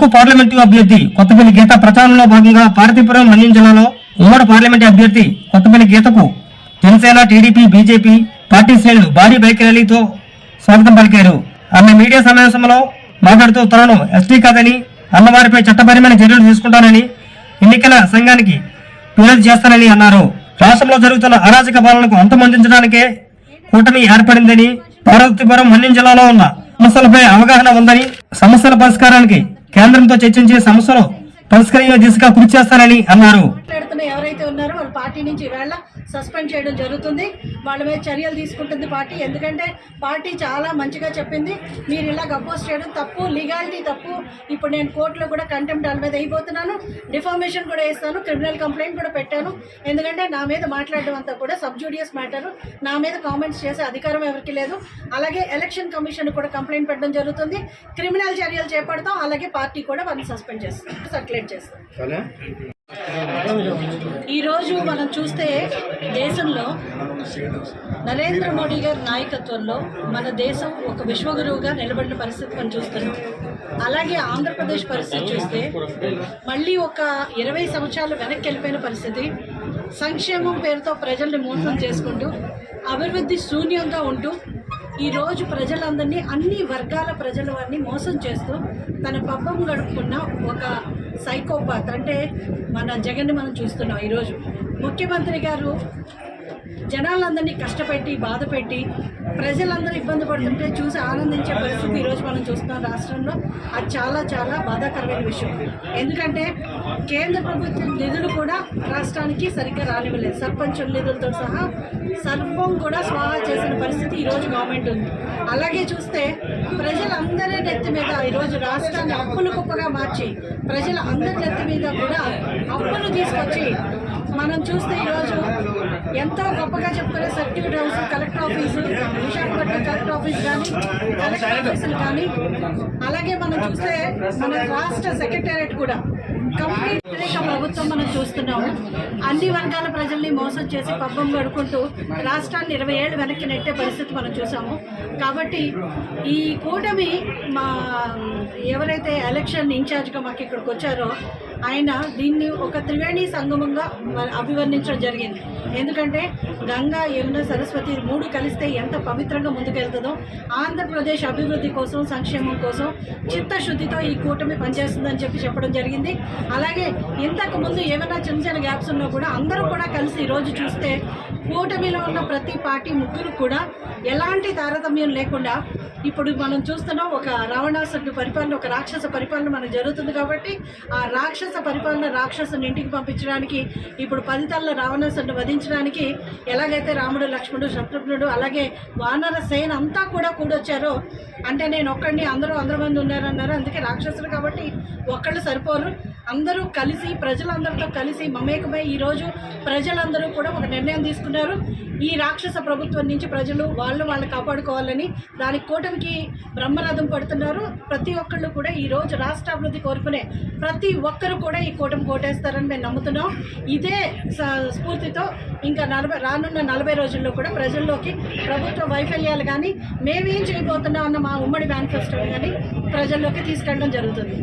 Araku parliament అభ్యర్థి కొత్తపల్లి గీత ప్రచారంలో భాగంగా పార్వతీపురం మన్యం జిల్లాలో ఉమ్మడి పార్లమెంటు అభ్యర్థి కొత్తపల్లి గీతకు జనసేన, టీడీపీ, బీజేపీ పార్టీ శ్రేణులు భారీ బైక్ ర్యాలీతో స్వాగతం పలికారు. ఆమె మీడియా సమావేశంలో మాట్లాడుతూ తాను ఎస్టీ కాదని, అన్నవారిపై చట్టపరమైన చర్యలు తీసుకుంటానని, ఎన్నికల సంఘానికి ఫిర్యాదు చేస్తానని అన్నారు. రాష్ట్రంలో జరుగుతున్న అరాచక పాలనకు అంతమొందించడానికే కూటమి ఏర్పడిందని, పార్వతీపురం మన్యం జిల్లాలో ఉన్న సమస్యలపై అవగాహన ఉందని, సమస్యల పరిష్కారానికి కేంద్రంతో చర్చించి సమస్యలు పరిష్కరించే దిశగా కృషి చేస్తారని అన్నారు. ఎవరైతే ఉన్నారో వాళ్ళ పార్టీ నుంచి ఈవేళ సస్పెండ్ చేయడం జరుగుతుంది. వాళ్ళ మీద చర్యలు తీసుకుంటుంది పార్టీ. ఎందుకంటే పార్టీ చాలా మంచిగా చెప్పింది, మీరు ఇలా అపోజ్ చేయడం తప్పు, లీగాలిటీ తప్పు. ఇప్పుడు నేను కోర్టులో కూడా కంటెంప్ట్ వాళ్ళ మీద అయిపోతున్నాను, డిఫార్మేషన్ కూడా వేస్తాను, క్రిమినల్ కంప్లైంట్ కూడా పెట్టాను. ఎందుకంటే నా మీద మాట్లాడడం అంతా కూడా సబ్జూడియస్ మ్యాటర్, నా మీద కామెంట్స్ చేసే అధికారం ఎవరికి లేదు. అలాగే ఎలక్షన్ కమిషన్ కూడా కంప్లైంట్ పెట్టడం జరుగుతుంది, క్రిమినల్ చర్యలు చేపడతాం. అలాగే పార్టీ కూడా వాళ్ళని సస్పెండ్ చేస్తాం, సర్క్యులేట్ చేస్తాం. ఈరోజు మనం చూస్తే దేశంలో నరేంద్ర మోడీ గారి నాయకత్వంలో మన దేశం ఒక విశ్వగురువుగా నిలబడిన పరిస్థితి మనం చూస్తున్నాం. అలాగే ఆంధ్రప్రదేశ్ పరిస్థితి చూస్తే మళ్ళీ ఒక 20 సంవత్సరాలు వెనక్కి వెళ్ళిపోయిన పరిస్థితి. సంక్షేమం పేరుతో ప్రజల్ని మోసం చేసుకుంటూ, అభివృద్ధి శూన్యంగా ఉంటూ, ఈరోజు ప్రజలందరినీ, అన్ని వర్గాల ప్రజల వారిని మోసం చేస్తూ తన పబ్బం గడుపుకున్న ఒక సైకోపాత్ అంటే మన జగన్ని మనం చూస్తున్నాం. ఈరోజు ముఖ్యమంత్రి గారు జనాలందరినీ కష్టపెట్టి, బాధపెట్టి, ప్రజలందరూ ఇబ్బంది పడుతుంటే చూసి ఆనందించే పరిస్థితి ఈరోజు మనం చూస్తున్నాం రాష్ట్రంలో. అది చాలా చాలా బాధాకరమైన విషయం. ఎందుకంటే కేంద్ర ప్రభుత్వ నిధులు కూడా రాష్ట్రానికి సరిగ్గా రానివ్వలేదు. సర్పంచుల నిధులతో సహా సర్వం కూడా స్వాహా చేసిన పరిస్థితి ఈరోజు గవర్నమెంట్ ఉంది. అలాగే చూస్తే ప్రజలందరి నెత్తి మీద ఈరోజు రాష్ట్రాన్ని అప్పుల కుప్పగా మార్చి, ప్రజల అందరి నెత్తి మీద కూడా అప్పులు తీసుకొచ్చి మనం చూస్తే ఈరోజు ఎంతో గొప్పగా చెప్పుకునే circuit house, collector office, Visakhapatnam collector office కానీ, కలెక్టర్ ఆఫీసులు కానీ, అలాగే మనం చూస్తే మన రాష్ట్ర సెక్రటేరియట్ కూడా కంప్లీట్ ప్రభుత్వం మనం చూస్తున్నాము. అన్ని వర్గాల ప్రజల్ని మోసం చేసి పబ్బం గడుకుంటూ రాష్ట్రాన్ని 20 ఏళ్ళు వెనక్కి నెట్టే పరిస్థితి మనం చూసాము. కాబట్టి ఈ కూటమి ఎవరైతే ఎలక్షన్ ఇన్ఛార్జ్గా మాకు ఇక్కడికి వచ్చారో ఆయన దీన్ని ఒక త్రివేణి సంగమంగా అభివర్ణించడం జరిగింది. ఎందుకంటే గంగా, యమున, సరస్వతి 3 కలిస్తే ఎంత పవిత్రంగా ముందుకెళ్తుందో, ఆంధ్రప్రదేశ్ అభివృద్ధి కోసం, సంక్షేమం కోసం చిత్తశుద్ధితో ఈ కూటమి పనిచేస్తుందని చెప్పడం జరిగింది. అలాగే ఇంతకు ముందు ఏమైనా చిన్న చిన్న గ్యాప్స్ ఉన్నా కూడా అందరూ కూడా కలిసి ఈరోజు చూస్తే కూటమిలో ఉన్న ప్రతి పార్టీ ముగ్గురు కూడా ఎలాంటి తారతమ్యం లేకుండా ఇప్పుడు మనం చూస్తున్నాం. ఒక రావణాసురుడి పరిపాలన, ఒక రాక్షస పరిపాలన మనకు జరుగుతుంది. కాబట్టి ఆ రాక్షస పరిపాలన, రాక్షసుని ఇంటికి పంపించడానికి, ఇప్పుడు 10 తలల రావణాసురుడిని వధించడానికి ఎలాగైతే రాముడు, లక్ష్మణుడు, శత్రుఘ్నుడు, అలాగే వానర సేన అంతా కూడా కూడొచ్చారో, అంటే నేను ఒక్కడిని, అందరూ 100 మంది ఉన్నారన్నారు. అందుకే రాక్షసులు కాబట్టి ఒక్కళ్ళు సరిపోరు. అందరూ కలిసి, ప్రజలందరితో కలిసి మమేకమై ఈరోజు ప్రజలందరూ కూడా ఒక నిర్ణయం తీసుకున్నారు. ఈ రాక్షస ప్రభుత్వం నుంచి ప్రజలు వాళ్ళు కాపాడుకోవాలని దానికి కూటమికి బ్రహ్మరథం పడుతున్నారు. ప్రతి ఒక్కళ్ళు కూడా ఈరోజు రాష్ట్ర అభివృద్ధి కోరుకునే ప్రతి ఒక్కరు కూడా ఈ కూటమి కోటేస్తారని మేము నమ్ముతున్నాం. ఇదే స్ఫూర్తితో ఇంకా రానున్న 40 రోజుల్లో కూడా ప్రజల్లోకి ప్రభుత్వ వైఫల్యాలు కానీ, మేమేం చేయబోతున్నాం అన్న మా ఉమ్మడి మేనిఫెస్టో కానీ ప్రజల్లోకి తీసుకెళ్ళడం జరుగుతుంది.